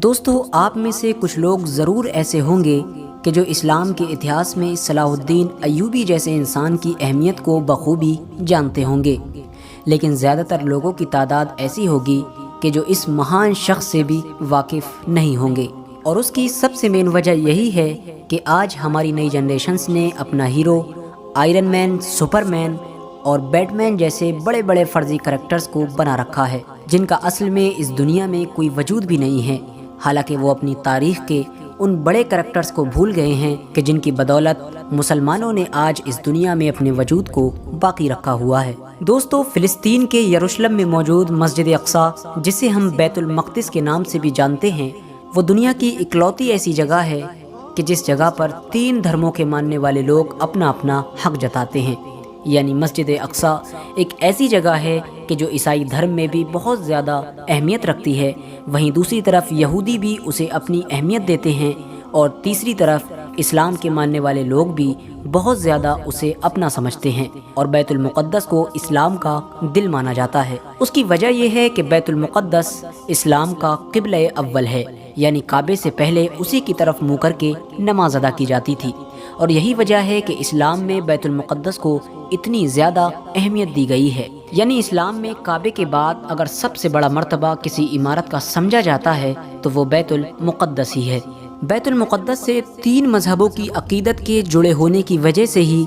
دوستو، آپ میں سے کچھ لوگ ضرور ایسے ہوں گے کہ جو اسلام کے اتہاس میں صلاح الدین ایوبی جیسے انسان کی اہمیت کو بخوبی جانتے ہوں گے، لیکن زیادہ تر لوگوں کی تعداد ایسی ہوگی کہ جو اس مہان شخص سے بھی واقف نہیں ہوں گے۔ اور اس کی سب سے مین وجہ یہی ہے کہ آج ہماری نئی جنریشنز نے اپنا ہیرو آئرن مین، سپر مین اور بیٹ مین جیسے بڑے بڑے فرضی کریکٹرز کو بنا رکھا ہے، جن کا اصل میں اس دنیا میں کوئی وجود بھی نہیں ہے، حالانکہ وہ اپنی تاریخ کے ان بڑے کریکٹرز کو بھول گئے ہیں کہ جن کی بدولت مسلمانوں نے آج اس دنیا میں اپنے وجود کو باقی رکھا ہوا ہے۔ دوستو، فلسطین کے یروشلم میں موجود مسجد اقصی، جسے ہم بیت المقدس کے نام سے بھی جانتے ہیں، وہ دنیا کی اکلوتی ایسی جگہ ہے کہ جس جگہ پر 3 دھرموں کے ماننے والے لوگ اپنا اپنا حق جتاتے ہیں۔ یعنی مسجد اقصی ایک ایسی جگہ ہے کہ جو عیسائی دھرم میں بھی بہت زیادہ اہمیت رکھتی ہے، وہیں دوسری طرف یہودی بھی اسے اپنی اہمیت دیتے ہیں، اور تیسری طرف اسلام کے ماننے والے لوگ بھی بہت زیادہ اسے اپنا سمجھتے ہیں، اور بیت المقدس کو اسلام کا دل مانا جاتا ہے۔ اس کی وجہ یہ ہے کہ بیت المقدس اسلام کا قبلہ اول ہے، یعنی کعبے سے پہلے اسی کی طرف منہ کر کے نماز ادا کی جاتی تھی، اور یہی وجہ ہے کہ اسلام میں بیت المقدس کو اتنی زیادہ اہمیت دی گئی ہے۔ یعنی اسلام میں کعبے کے بعد اگر سب سے بڑا مرتبہ کسی عمارت کا سمجھا جاتا ہے تو وہ بیت المقدس ہی ہے۔ بیت المقدس سے 3 مذہبوں کی عقیدت کے جڑے ہونے کی وجہ سے ہی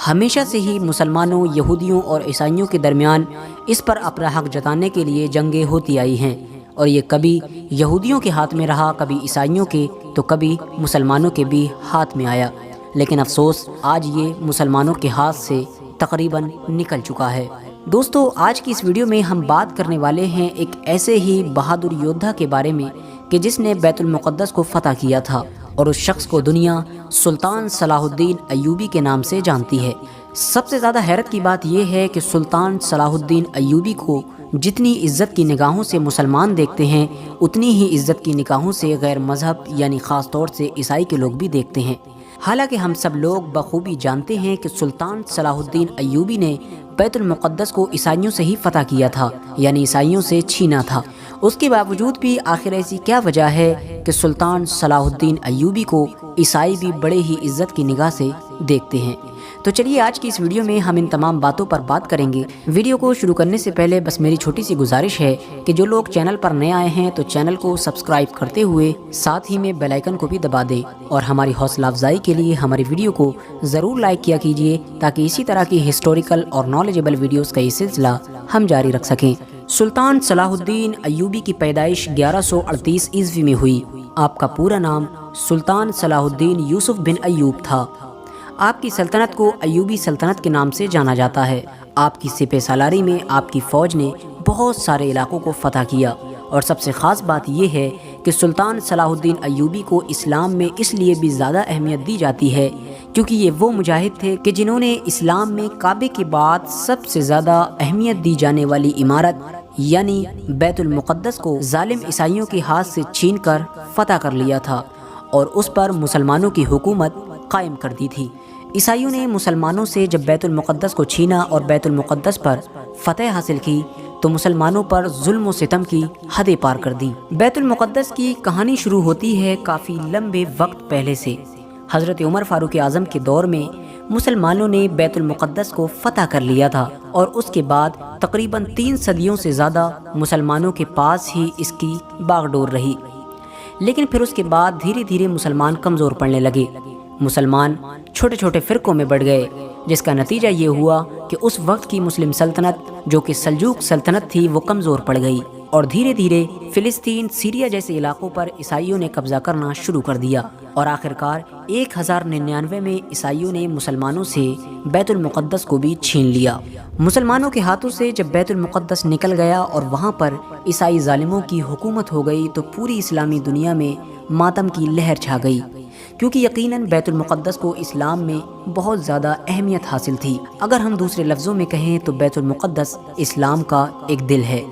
ہمیشہ سے ہی مسلمانوں، یہودیوں اور عیسائیوں کے درمیان اس پر اپنا حق جتانے کے لیے جنگیں ہوتی آئی ہیں، اور یہ کبھی یہودیوں کے ہاتھ میں رہا، کبھی عیسائیوں کے، تو کبھی مسلمانوں کے بھی ہاتھ میں آیا، لیکن افسوس آج یہ مسلمانوں کے ہاتھ سے تقریباً نکل چکا ہے۔ دوستو، آج کی اس ویڈیو میں ہم بات کرنے والے ہیں ایک ایسے ہی بہادر یودھا کے بارے میں کہ جس نے بیت المقدس کو فتح کیا تھا، اور اس شخص کو دنیا سلطان صلاح الدین ایوبی کے نام سے جانتی ہے۔ سب سے زیادہ حیرت کی بات یہ ہے کہ سلطان صلاح الدین ایوبی کو جتنی عزت کی نگاہوں سے مسلمان دیکھتے ہیں، اتنی ہی عزت کی نگاہوں سے غیر مذہب یعنی خاص طور سے عیسائی کے لوگ بھی دیکھتے ہیں۔ حالانکہ ہم سب لوگ بخوبی جانتے ہیں کہ سلطان صلاح الدین ایوبی نے بیت المقدس کو عیسائیوں سے ہی فتح کیا تھا، یعنی عیسائیوں سے چھینا تھا۔ اس کے باوجود بھی آخر ایسی کیا وجہ ہے کہ سلطان صلاح الدین ایوبی کو عیسائی بھی بڑے ہی عزت کی نگاہ سے دیکھتے ہیں؟ تو چلیے آج کی اس ویڈیو میں ہم ان تمام باتوں پر بات کریں گے۔ ویڈیو کو شروع کرنے سے پہلے بس میری چھوٹی سی گزارش ہے کہ جو لوگ چینل پر نئے آئے ہیں تو چینل کو سبسکرائب کرتے ہوئے ساتھ ہی میں بیل آئیکن کو بھی دبا دیں، اور ہماری حوصلہ افزائی کے لیے ہماری ویڈیو کو ضرور لائک کیا کیجیے تاکہ اسی طرح کی ہسٹوریکل اور نالجبل ویڈیوز کا یہ سلسلہ ہم جاری رکھ سکیں۔ سلطان صلاح الدین ایوبی کی پیدائش 1138 عیسوی میں ہوئی۔ آپ کا پورا نام سلطان صلاح الدین یوسف بن ایوب تھا۔ آپ کی سلطنت کو ایوبی سلطنت کے نام سے جانا جاتا ہے۔ آپ کی سپہ سالاری میں آپ کی فوج نے بہت سارے علاقوں کو فتح کیا، اور سب سے خاص بات یہ ہے کہ سلطان صلاح الدین ایوبی کو اسلام میں اس لیے بھی زیادہ اہمیت دی جاتی ہے کیونکہ یہ وہ مجاہد تھے کہ جنہوں نے اسلام میں کعبے کے بعد سب سے زیادہ اہمیت دی جانے والی عمارت یعنی بیت المقدس کو ظالم عیسائیوں کے ہاتھ سے چھین کر فتح کر لیا تھا، اور اس پر مسلمانوں کی حکومت قائم کر دی تھی۔ عیسائیوں نے مسلمانوں سے جب بیت المقدس کو چھینا اور بیت المقدس پر فتح حاصل کی تو مسلمانوں پر ظلم و ستم کی حدیں پار کر دی۔ بیت المقدس کی کہانی شروع ہوتی ہے کافی لمبے وقت پہلے سے۔ حضرت عمر فاروق اعظم کے دور میں مسلمانوں نے بیت المقدس کو فتح کر لیا تھا، اور اس کے بعد تقریباً 3 صدیوں سے زیادہ مسلمانوں کے پاس ہی اس کی باغ ڈور رہی۔ لیکن پھر اس کے بعد دھیرے دھیرے مسلمان کمزور پڑنے لگے، مسلمان چھوٹے چھوٹے فرقوں میں بڑھ گئے، جس کا نتیجہ یہ ہوا کہ اس وقت کی مسلم سلطنت جو کہ سلجوق سلطنت تھی وہ کمزور پڑ گئی، اور دھیرے دھیرے فلسطین، سیریا جیسے علاقوں پر عیسائیوں نے قبضہ کرنا شروع کر دیا، اور آخرکار 1099 میں عیسائیوں نے مسلمانوں سے بیت المقدس کو بھی چھین لیا۔ مسلمانوں کے ہاتھوں سے جب بیت المقدس نکل گیا اور وہاں پر عیسائی ظالموں کی حکومت ہو گئی تو پوری اسلامی دنیا میں ماتم کی لہر چھا گئی، کیونکہ یقیناً بیت المقدس کو اسلام میں بہت زیادہ اہمیت حاصل تھی۔ اگر ہم دوسرے لفظوں میں کہیں تو بیت المقدس اسلام کا ایک دل ہے،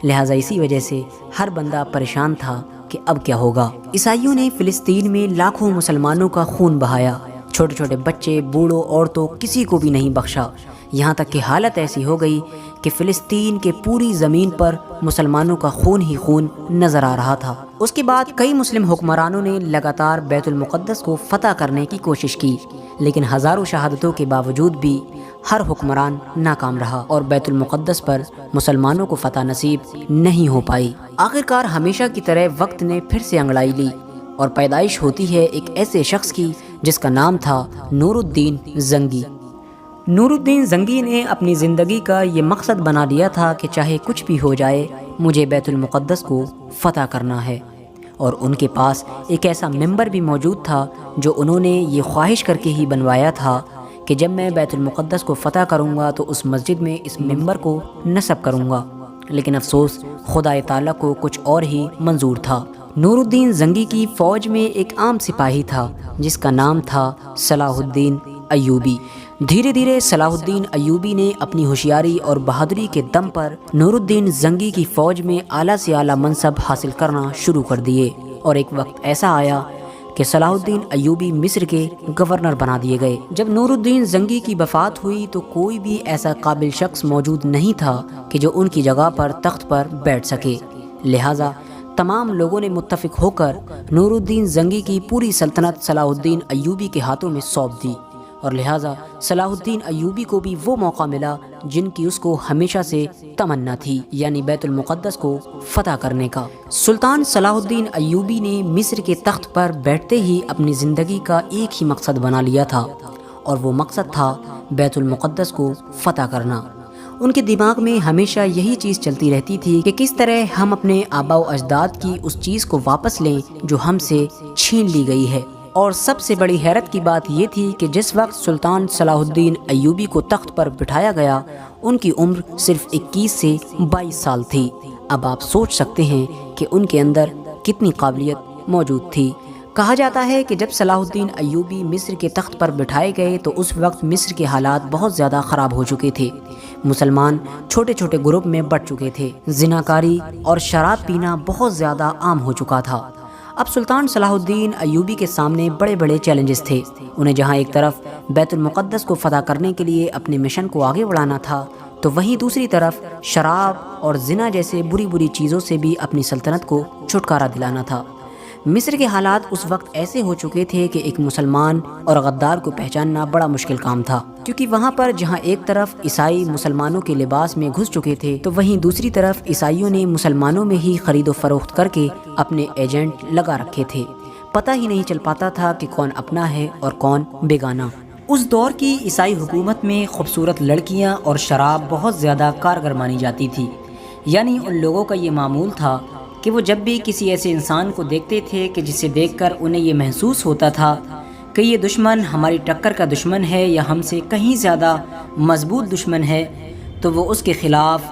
لہٰذا اسی وجہ سے ہر بندہ پریشان تھا کہ اب کیا ہوگا۔ عیسائیوں نے فلسطین میں لاکھوں مسلمانوں کا خون بہایا، چھوٹے چھوٹے بچے، بوڑھوں، عورتوں، کسی کو بھی نہیں بخشا، یہاں تک کہ حالت ایسی ہو گئی کہ فلسطین کے پوری زمین پر مسلمانوں کا خون ہی خون نظر آ رہا تھا۔ اس کے بعد کئی مسلم حکمرانوں نے لگاتار بیت المقدس کو فتح کرنے کی کوشش کی، لیکن ہزاروں شہادتوں کے باوجود بھی ہر حکمران ناکام رہا اور بیت المقدس پر مسلمانوں کو فتح نصیب نہیں ہو پائی۔ آخرکار ہمیشہ کی طرح وقت نے پھر سے انگڑائی لی اور پیدائش ہوتی ہے ایک ایسے شخص کی جس کا نام تھا نور الدین زنگی۔ نور الدین زنگی نے اپنی زندگی کا یہ مقصد بنا لیا تھا کہ چاہے کچھ بھی ہو جائے مجھے بیت المقدس کو فتح کرنا ہے، اور ان کے پاس ایک ایسا ممبر بھی موجود تھا جو انہوں نے یہ خواہش کر کے ہی بنوایا تھا کہ جب میں بیت المقدس کو فتح کروں گا تو اس مسجد میں اس ممبر کو نصب کروں گا، لیکن افسوس خدا تعالیٰ کو کچھ اور ہی منظور تھا۔ نور الدین زنگی کی فوج میں ایک عام سپاہی تھا جس کا نام تھا صلاح الدین ایوبی۔ دھیرے دھیرے صلاح الدین ایوبی نے اپنی ہوشیاری اور بہادری کے دم پر نور الدین زنگی کی فوج میں اعلیٰ سے اعلیٰ منصب حاصل کرنا شروع کر دیے، اور ایک وقت ایسا آیا کہ صلاح الدین ایوبی مصر کے گورنر بنا دیے گئے۔ جب نور الدین زنگی کی وفات ہوئی تو کوئی بھی ایسا قابل شخص موجود نہیں تھا کہ جو ان کی جگہ پر تخت پر بیٹھ سکے، لہٰذا تمام لوگوں نے متفق ہو کر نور الدین زنگی کی پوری سلطنت صلاح الدین ایوبی کے ہاتھوں میں سونپ دی، اور لہٰذا صلاح الدین ایوبی کو بھی وہ موقع ملا جن کی اس کو ہمیشہ سے تمنا تھی، یعنی بیت المقدس کو فتح کرنے کا۔ سلطان صلاح الدین ایوبی نے مصر کے تخت پر بیٹھتے ہی اپنی زندگی کا ایک ہی مقصد بنا لیا تھا، اور وہ مقصد تھا بیت المقدس کو فتح کرنا۔ ان کے دماغ میں ہمیشہ یہی چیز چلتی رہتی تھی کہ کس طرح ہم اپنے آباء و اجداد کی اس چیز کو واپس لیں جو ہم سے چھین لی گئی ہے۔ اور سب سے بڑی حیرت کی بات یہ تھی کہ جس وقت سلطان صلاح الدین ایوبی کو تخت پر بٹھایا گیا ان کی عمر صرف 21 سے 22 سال تھی۔ اب آپ سوچ سکتے ہیں کہ ان کے اندر کتنی قابلیت موجود تھی۔ کہا جاتا ہے کہ جب صلاح الدین ایوبی مصر کے تخت پر بٹھائے گئے تو اس وقت مصر کے حالات بہت زیادہ خراب ہو چکے تھے۔ مسلمان چھوٹے چھوٹے گروپ میں بٹ چکے تھے، زناکاری اور شراب پینا بہت زیادہ عام ہو چکا تھا۔ اب سلطان صلاح الدین ایوبی کے سامنے بڑے بڑے چیلنجز تھے۔ انہیں جہاں ایک طرف بیت المقدس کو فتح کرنے کے لیے اپنے مشن کو آگے بڑھانا تھا، تو وہیں دوسری طرف شراب اور زنا جیسے بری بری چیزوں سے بھی اپنی سلطنت کو چھٹکارا دلانا تھا۔ مصر کے حالات اس وقت ایسے ہو چکے تھے کہ ایک مسلمان اور غدار کو پہچاننا بڑا مشکل کام تھا، کیونکہ وہاں پر جہاں ایک طرف عیسائی مسلمانوں کے لباس میں گھس چکے تھے تو وہیں دوسری طرف عیسائیوں نے مسلمانوں میں ہی خرید و فروخت کر کے اپنے ایجنٹ لگا رکھے تھے۔ پتہ ہی نہیں چل پاتا تھا کہ کون اپنا ہے اور کون بیگانہ۔ اس دور کی عیسائی حکومت میں خوبصورت لڑکیاں اور شراب بہت زیادہ کارگر مانی جاتی تھی، یعنی ان لوگوں کا یہ معمول تھا کہ وہ جب بھی کسی ایسے انسان کو دیکھتے تھے کہ جسے دیکھ کر انہیں یہ محسوس ہوتا تھا کہ یہ دشمن ہماری ٹکر کا دشمن ہے یا ہم سے کہیں زیادہ مضبوط دشمن ہے، تو وہ اس کے خلاف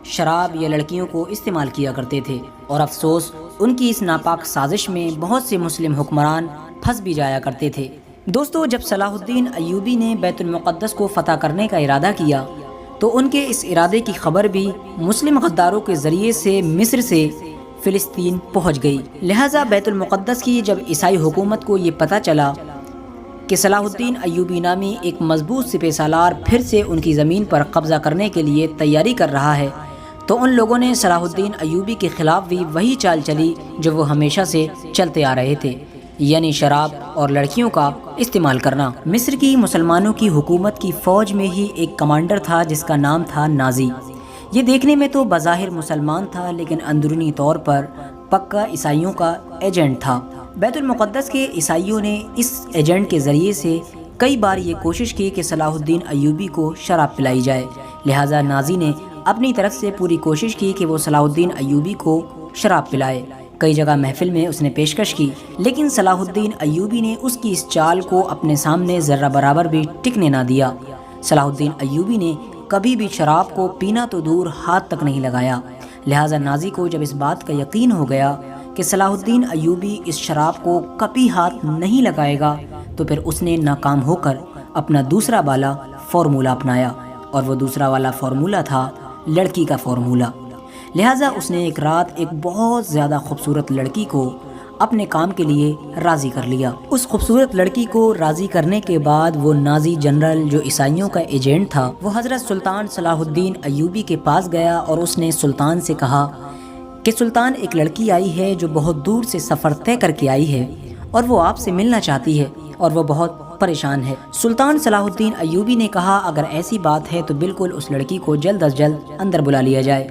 شراب یا لڑکیوں کو استعمال کیا کرتے تھے۔ اور افسوس ان کی اس ناپاک سازش میں بہت سے مسلم حکمران پھنس بھی جایا کرتے تھے۔ دوستو، جب صلاح الدین ایوبی نے بیت المقدس کو فتح کرنے کا ارادہ کیا تو ان کے اس ارادے کی خبر بھی مسلم غداروں کے ذریعے سے مصر سے فلسطین پہنچ گئی۔ لہٰذا بیت المقدس کی جب عیسائی حکومت کو یہ پتہ چلا کہ صلاح الدین ایوبی نامی ایک مضبوط سپہ سالار پھر سے ان کی زمین پر قبضہ کرنے کے لیے تیاری کر رہا ہے، تو ان لوگوں نے صلاح الدین ایوبی کے خلاف بھی وہی چال چلی جو وہ ہمیشہ سے چلتے آ رہے تھے، یعنی شراب اور لڑکیوں کا استعمال کرنا۔ مصر کی مسلمانوں کی حکومت کی فوج میں ہی ایک کمانڈر تھا جس کا نام تھا نازی۔ یہ دیکھنے میں تو بظاہر مسلمان تھا لیکن اندرونی طور پر پکا عیسائیوں کا ایجنٹ تھا۔ بیت المقدس کے عیسائیوں نے اس ایجنٹ کے ذریعے سے کئی بار یہ کوشش کی کہ صلاح الدین ایوبی کو شراب پلائی جائے، لہٰذا نازی نے اپنی طرف سے پوری کوشش کی کہ وہ صلاح الدین ایوبی کو شراب پلائے۔ کئی جگہ محفل میں اس نے پیشکش کی، لیکن صلاح الدین ایوبی نے اس کی اس چال کو اپنے سامنے ذرہ برابر بھی ٹکنے نہ دیا۔ صلاح الدین ایوبی نے کبھی بھی شراب کو پینا تو دور ہاتھ تک نہیں لگایا، لہٰذا نازی کو جب اس بات کا یقین ہو گیا کہ صلاح الدین ایوبی اس شراب کو کبھی ہاتھ نہیں لگائے گا تو پھر اس نے ناکام ہو کر اپنا دوسرا والا فارمولہ اپنایا، اور وہ دوسرا والا فارمولہ تھا لڑکی کا فارمولہ۔ لہٰذا اس نے ایک رات ایک بہت زیادہ خوبصورت لڑکی کو اپنے کام کے لیے راضی کر لیا۔ اس خوبصورت لڑکی کو راضی کرنے کے بعد وہ نازی جنرل جو عیسائیوں کا ایجنٹ تھا وہ حضرت سلطان صلاح الدین ایوبی کے پاس گیا اور اس نے سلطان سے کہا کہ سلطان، ایک لڑکی آئی ہے جو بہت دور سے سفر طے کر کے آئی ہے اور وہ آپ سے ملنا چاہتی ہے اور وہ بہت پریشان ہے۔ سلطان صلاح الدین ایوبی نے کہا اگر ایسی بات ہے تو بالکل اس لڑکی کو جلد از جلد اندر بلا لیا جائے،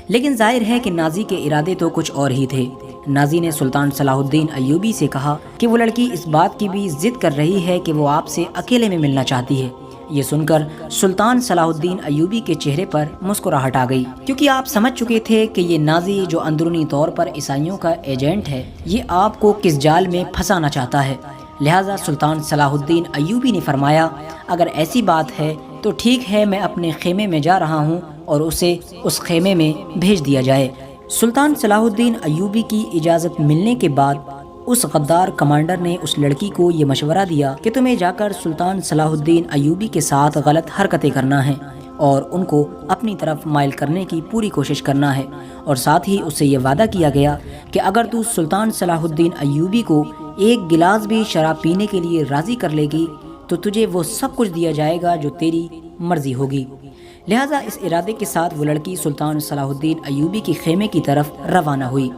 لیکن ظاہر ہے کہ نازی کے ارادے تو کچھ اور ہی تھے۔ نازی نے سلطان صلاح الدین ایوبی سے کہا کہ وہ لڑکی اس بات کی بھی ضد کر رہی ہے کہ وہ آپ سے اکیلے میں ملنا چاہتی ہے۔ یہ سن کر سلطان صلاح الدین ایوبی کے چہرے پر مسکراہٹ آ گئی، کیونکہ آپ سمجھ چکے تھے کہ یہ نازی جو اندرونی طور پر عیسائیوں کا ایجنٹ ہے یہ آپ کو کس جال میں پھنسانا چاہتا ہے۔ لہٰذا سلطان صلاح الدین ایوبی نے فرمایا اگر ایسی بات ہے تو ٹھیک ہے، میں اپنے خیمے میں جا رہا ہوں اور اسے اس خیمے میں بھیج دیا جائے۔ سلطان صلاح الدین ایوبی کی اجازت ملنے کے بعد اس غدار کمانڈر نے اس لڑکی کو یہ مشورہ دیا کہ تمہیں جا کر سلطان صلاح الدین ایوبی کے ساتھ غلط حرکتیں کرنا ہیں اور ان کو اپنی طرف مائل کرنے کی پوری کوشش کرنا ہے، اور ساتھ ہی اس سے یہ وعدہ کیا گیا کہ اگر تو سلطان صلاح الدین ایوبی کو ایک گلاس بھی شراب پینے کے لیے راضی کر لے گی تو تجھے وہ سب کچھ دیا جائے گا جو تیری مرضی ہوگی۔ لہٰذا اس ارادے کے ساتھ وہ لڑکی سلطان صلاح الدین ایوبی کی خیمے کی طرف روانہ ہوئی،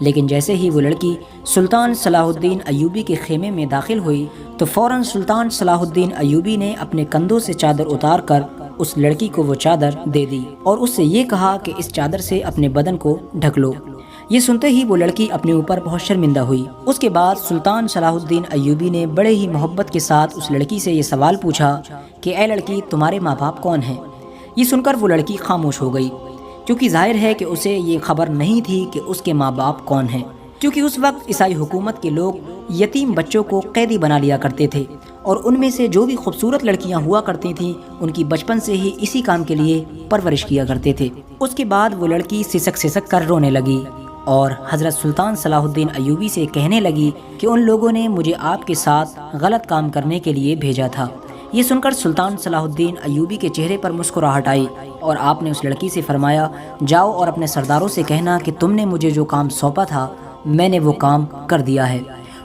لیکن جیسے ہی وہ لڑکی سلطان صلاح الدین ایوبی کے خیمے میں داخل ہوئی تو فوراً سلطان صلاح الدین ایوبی نے اپنے کندھوں سے چادر اتار کر اس لڑکی کو وہ چادر دے دی اور اس سے یہ کہا کہ اس چادر سے اپنے بدن کو ڈھک لو۔ یہ سنتے ہی وہ لڑکی اپنے اوپر بہت شرمندہ ہوئی۔ اس کے بعد سلطان صلاح الدین ایوبی نے بڑے ہی محبت کے ساتھ اس لڑکی سے یہ سوال پوچھا کہ اے لڑکی، تمہارے ماں باپ کون ہیں؟ یہ سن کر وہ لڑکی خاموش ہو گئی، کیونکہ ظاہر ہے کہ اسے یہ خبر نہیں تھی کہ اس کے ماں باپ کون ہیں، کیونکہ اس وقت عیسائی حکومت کے لوگ یتیم بچوں کو قیدی بنا لیا کرتے تھے اور ان میں سے جو بھی خوبصورت لڑکیاں ہوا کرتی تھیں ان کی بچپن سے ہی اسی کام کے لیے پرورش کیا کرتے تھے۔ اس کے بعد وہ لڑکی سسک سسک کر رونے لگی اور حضرت سلطان صلاح الدین ایوبی سے کہنے لگی کہ ان لوگوں نے مجھے آپ کے ساتھ غلط کام کرنے کے لیے بھیجا تھا۔ یہ سن کر سلطان صلاح الدین ایوبی کے چہرے پر مسکراہٹ آئی اور آپ نے اس لڑکی سے فرمایا جاؤ اور اپنے سرداروں سے کہنا کہ تم نے مجھے جو کام سونپا تھا میں نے وہ کام کر دیا ہے۔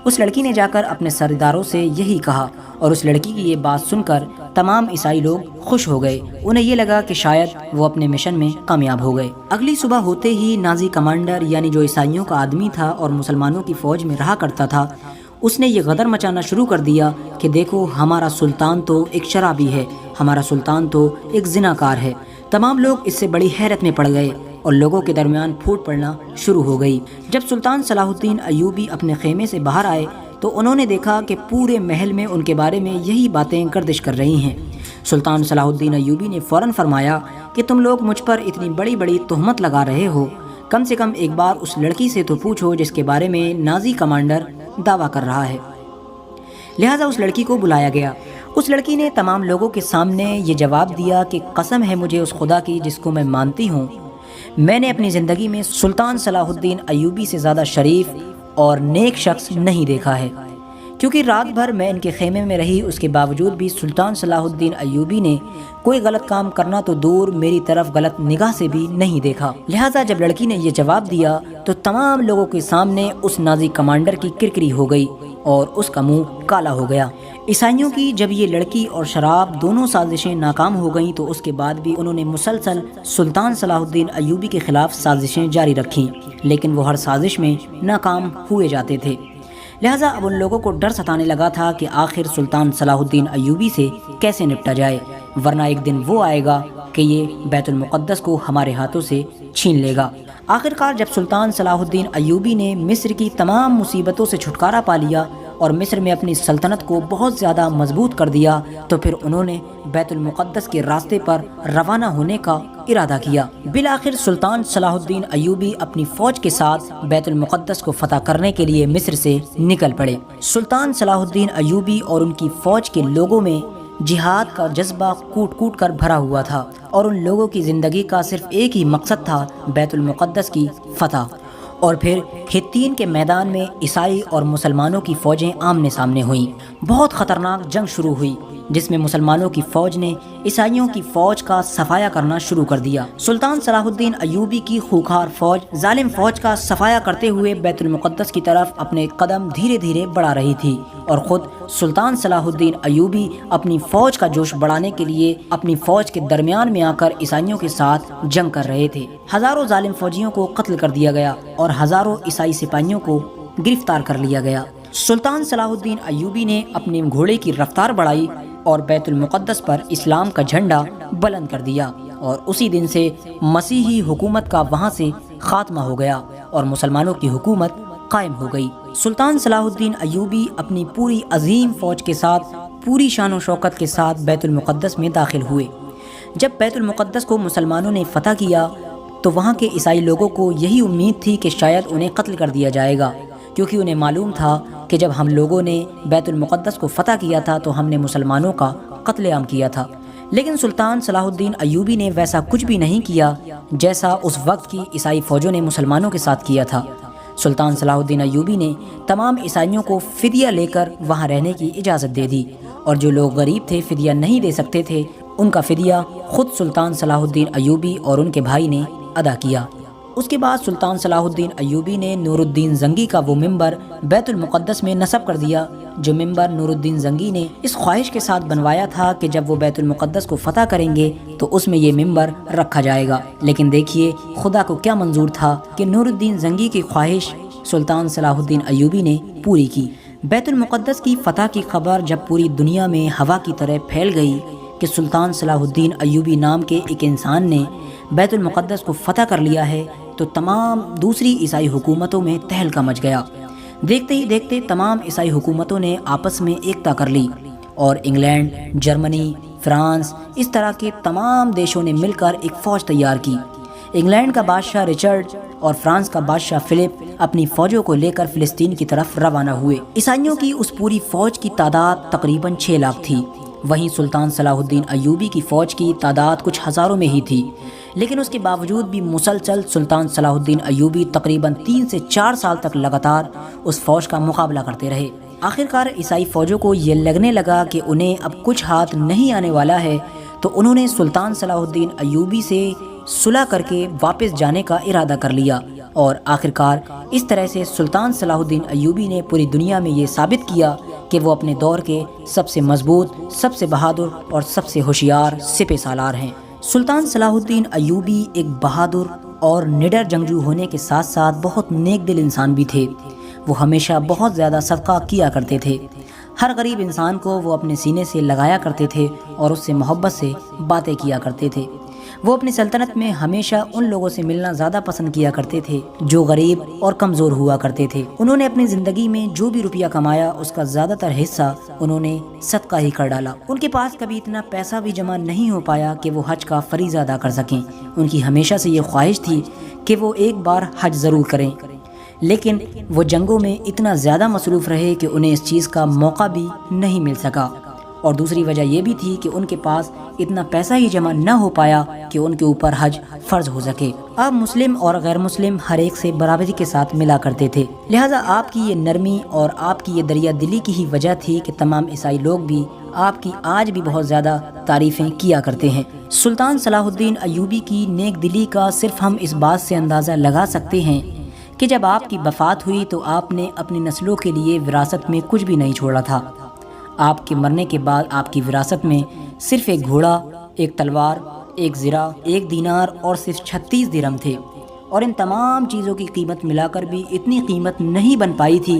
اس لڑکی نے جا کر اپنے سرداروں سے یہی کہا اور اس لڑکی کی یہ بات سن کر تمام عیسائی لوگ خوش ہو گئے۔ انہیں یہ لگا کہ شاید وہ اپنے مشن میں کامیاب ہو گئے۔ اگلی صبح ہوتے ہی نازی کمانڈر یعنی جو عیسائیوں کا آدمی تھا اور مسلمانوں کی فوج میں رہا کرتا تھا اس نے یہ غدر مچانا شروع کر دیا کہ دیکھو ہمارا سلطان تو ایک شرابی ہے، ہمارا سلطان تو ایک زناکار ہے۔ تمام لوگ اس سے بڑی حیرت میں پڑ گئے اور لوگوں کے درمیان پھوٹ پڑنا شروع ہو گئی۔ جب سلطان صلاح الدین ایوبی اپنے خیمے سے باہر آئے تو انہوں نے دیکھا کہ پورے محل میں ان کے بارے میں یہی باتیں گردش کر رہی ہیں۔ سلطان صلاح الدین ایوبی نے فوراً فرمایا کہ تم لوگ مجھ پر اتنی بڑی بڑی تہمت لگا رہے ہو، کم سے کم ایک بار اس لڑکی سے تو پوچھو جس کے بارے میں نازی کمانڈر دعویٰ کر رہا ہے۔ لہٰذا اس لڑکی کو بلایا گیا۔ اس لڑکی نے تمام لوگوں کے سامنے یہ جواب دیا کہ قسم ہے مجھے اس خدا کی جس کو میں مانتی ہوں، میں نے اپنی زندگی میں سلطان صلاح الدین ایوبی سے زیادہ شریف اور نیک شخص نہیں دیکھا ہے، کیونکہ رات بھر میں ان کے خیمے میں رہی، اس کے باوجود بھی سلطان صلاح الدین ایوبی نے کوئی غلط کام کرنا تو دور میری طرف غلط نگاہ سے بھی نہیں دیکھا۔ لہٰذا جب لڑکی نے یہ جواب دیا تو تمام لوگوں کے سامنے اس نازی کمانڈر کی کرکری ہو گئی اور اس کا منہ کالا ہو گیا۔ عیسائیوں کی جب یہ لڑکی اور شراب دونوں سازشیں ناکام ہو گئیں تو اس کے بعد بھی انہوں نے مسلسل سلطان صلاح الدین ایوبی کے خلاف سازشیں جاری رکھیں، لیکن وہ ہر سازش میں ناکام ہوئے جاتے تھے۔ لہٰذا اب ان لوگوں کو ڈر ستانے لگا تھا کہ آخر سلطان صلاح الدین ایوبی سے کیسے نپٹا جائے، ورنہ ایک دن وہ آئے گا کہ یہ بیت المقدس کو ہمارے ہاتھوں سے چھین لے گا۔ آخرکار جب سلطان صلاح الدین ایوبی نے مصر کی تمام مصیبتوں سے چھٹکارا پا لیا اور مصر میں اپنی سلطنت کو بہت زیادہ مضبوط کر دیا تو پھر انہوں نے بیت المقدس کے راستے پر روانہ ہونے کا ارادہ کیا۔ بالآخر سلطان صلاح الدین ایوبی اپنی فوج کے ساتھ بیت المقدس کو فتح کرنے کے لیے مصر سے نکل پڑے۔ سلطان صلاح الدین ایوبی اور ان کی فوج کے لوگوں میں جہاد کا جذبہ کوٹ کوٹ کر بھرا ہوا تھا اور ان لوگوں کی زندگی کا صرف ایک ہی مقصد تھا، بیت المقدس کی فتح۔ اور پھر ہتین کے میدان میں عیسائی اور مسلمانوں کی فوجیں آمنے سامنے ہوئیں۔ بہت خطرناک جنگ شروع ہوئی۔ جس میں مسلمانوں کی فوج نے عیسائیوں کی فوج کا صفایا کرنا شروع کر دیا۔ سلطان صلاح الدین ایوبی کی خوکھار فوج ظالم فوج کا صفایا کرتے ہوئے بیت المقدس کی طرف اپنے قدم دھیرے دھیرے بڑھا رہی تھی، اور خود سلطان صلاح الدین ایوبی اپنی فوج کا جوش بڑھانے کے لیے اپنی فوج کے درمیان میں آ کر عیسائیوں کے ساتھ جنگ کر رہے تھے۔ ہزاروں ظالم فوجیوں کو قتل کر دیا گیا اور ہزاروں عیسائی سپاہیوں کو گرفتار کر لیا گیا۔ سلطان صلاح الدین ایوبی نے اپنے گھوڑے کی رفتار بڑھائی اور بیت المقدس پر اسلام کا جھنڈا بلند کر دیا، اور اسی دن سے مسیحی حکومت کا وہاں سے خاتمہ ہو گیا اور مسلمانوں کی حکومت قائم ہو گئی۔ سلطان صلاح الدین ایوبی اپنی پوری عظیم فوج کے ساتھ پوری شان و شوکت کے ساتھ بیت المقدس میں داخل ہوئے۔ جب بیت المقدس کو مسلمانوں نے فتح کیا تو وہاں کے عیسائی لوگوں کو یہی امید تھی کہ شاید انہیں قتل کر دیا جائے گا، کیونکہ انہیں معلوم تھا کہ جب ہم لوگوں نے بیت المقدس کو فتح کیا تھا تو ہم نے مسلمانوں کا قتل عام کیا تھا۔ لیکن سلطان صلاح الدین ایوبی نے ویسا کچھ بھی نہیں کیا جیسا اس وقت کی عیسائی فوجوں نے مسلمانوں کے ساتھ کیا تھا۔ سلطان صلاح الدین ایوبی نے تمام عیسائیوں کو فدیہ لے کر وہاں رہنے کی اجازت دے دی، اور جو لوگ غریب تھے، فدیہ نہیں دے سکتے تھے، ان کا فدیہ خود سلطان صلاح الدین ایوبی اور ان کے بھائی نے ادا کیا۔ اس کے بعد سلطان صلاح الدین ایوبی نے نور الدین زنگی کا وہ ممبر بیت المقدس میں نصب کر دیا، جو ممبر نور الدین زنگی نے اس خواہش کے ساتھ بنوایا تھا کہ جب وہ بیت المقدس کو فتح کریں گے تو اس میں یہ ممبر رکھا جائے گا۔ لیکن دیکھیے خدا کو کیا منظور تھا کہ نور الدین زنگی کی خواہش سلطان صلاح الدین ایوبی نے پوری کی۔ بیت المقدس کی فتح کی خبر جب پوری دنیا میں ہوا کی طرح پھیل گئی کہ سلطان صلاح الدین ایوبی نام کے ایک انسان نے بیت المقدس کو فتح کر لیا ہے، تو تمام دوسری عیسائی حکومتوں میں تہلکہ مچ گیا۔ دیکھتے ہی دیکھتے تمام عیسائی حکومتوں نے آپس میں ایکتا کر لی، اور انگلینڈ، جرمنی، فرانس، اس طرح کے تمام دیشوں نے مل کر ایک فوج تیار کی۔ انگلینڈ کا بادشاہ رچرڈ اور فرانس کا بادشاہ فلپ اپنی فوجوں کو لے کر فلسطین کی طرف روانہ ہوئے۔ عیسائیوں کی اس پوری فوج کی تعداد تقریباً 6 لاکھ تھی۔ وہیں سلطان صلاح الدین ایوبی کی فوج کی تعداد کچھ ہزاروں میں ہی تھی، لیکن اس کے باوجود بھی مسلسل سلطان صلاح الدین ایوبی تقریباً 3 سے 4 سال تک لگاتار اس فوج کا مقابلہ کرتے رہے۔ آخرکار عیسائی فوجوں کو یہ لگنے لگا کہ انہیں اب کچھ ہاتھ نہیں آنے والا ہے، تو انہوں نے سلطان صلاح الدین ایوبی سے صلح کر کے واپس جانے کا ارادہ کر لیا، اور آخرکار اس طرح سے سلطان صلاح الدین ایوبی نے پوری دنیا میں یہ ثابت کیا کہ وہ اپنے دور کے سب سے مضبوط، سب سے بہادر اور سب سے ہوشیار سپہ سالار ہیں۔ سلطان صلاح الدین ایوبی ایک بہادر اور نڈر جنگجو ہونے کے ساتھ ساتھ بہت نیک دل انسان بھی تھے۔ وہ ہمیشہ بہت زیادہ صدقہ کیا کرتے تھے۔ ہر غریب انسان کو وہ اپنے سینے سے لگایا کرتے تھے اور اس سے محبت سے باتیں کیا کرتے تھے۔ وہ اپنی سلطنت میں ہمیشہ ان لوگوں سے ملنا زیادہ پسند کیا کرتے تھے جو غریب اور کمزور ہوا کرتے تھے۔ انہوں نے اپنی زندگی میں جو بھی روپیہ کمایا اس کا زیادہ تر حصہ انہوں نے صدقہ ہی کر ڈالا۔ ان کے پاس کبھی اتنا پیسہ بھی جمع نہیں ہو پایا کہ وہ حج کا فریضہ ادا کر سکیں۔ ان کی ہمیشہ سے یہ خواہش تھی کہ وہ ایک بار حج ضرور کریں، لیکن وہ جنگوں میں اتنا زیادہ مصروف رہے کہ انہیں اس چیز کا موقع بھی نہیں مل سکا، اور دوسری وجہ یہ بھی تھی کہ ان کے پاس اتنا پیسہ ہی جمع نہ ہو پایا کہ ان کے اوپر حج فرض ہو سکے۔ آپ مسلم اور غیر مسلم ہر ایک سے برابری کے ساتھ ملا کرتے تھے، لہٰذا آپ کی یہ نرمی اور آپ کی یہ دریا دلی کی ہی وجہ تھی کہ تمام عیسائی لوگ بھی آپ کی آج بھی بہت زیادہ تعریفیں کیا کرتے ہیں۔ سلطان صلاح الدین ایوبی کی نیک دلی کا صرف ہم اس بات سے اندازہ لگا سکتے ہیں کہ جب آپ کی وفات ہوئی تو آپ نے اپنی نسلوں کے لیے وراثت میں کچھ بھی نہیں چھوڑا تھا۔ آپ کے مرنے کے بعد آپ کی وراثت میں صرف ایک گھوڑا، ایک تلوار، ایک زرہ، ایک دینار اور صرف 36 درہم تھے، اور ان تمام چیزوں کی قیمت ملا کر بھی اتنی قیمت نہیں بن پائی تھی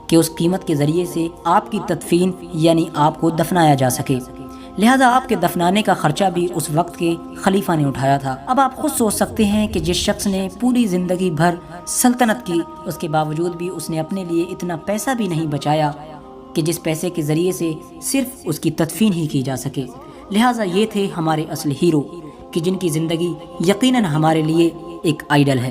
کہ اس قیمت کے ذریعے سے آپ کی تدفین یعنی آپ کو دفنایا جا سکے۔ لہٰذا آپ کے دفنانے کا خرچہ بھی اس وقت کے خلیفہ نے اٹھایا تھا۔ اب آپ خود سوچ سکتے ہیں کہ جس شخص نے پوری زندگی بھر سلطنت کی، اس کے باوجود بھی اس نے اپنے لیے اتنا پیسہ بھی نہیں بچایا کہ جس پیسے کے ذریعے سے صرف اس کی تدفین ہی کی جا سکے۔ لہٰذا یہ تھے ہمارے اصل ہیرو کہ جن کی زندگی یقیناً ہمارے لیے ایک آئیڈل ہے۔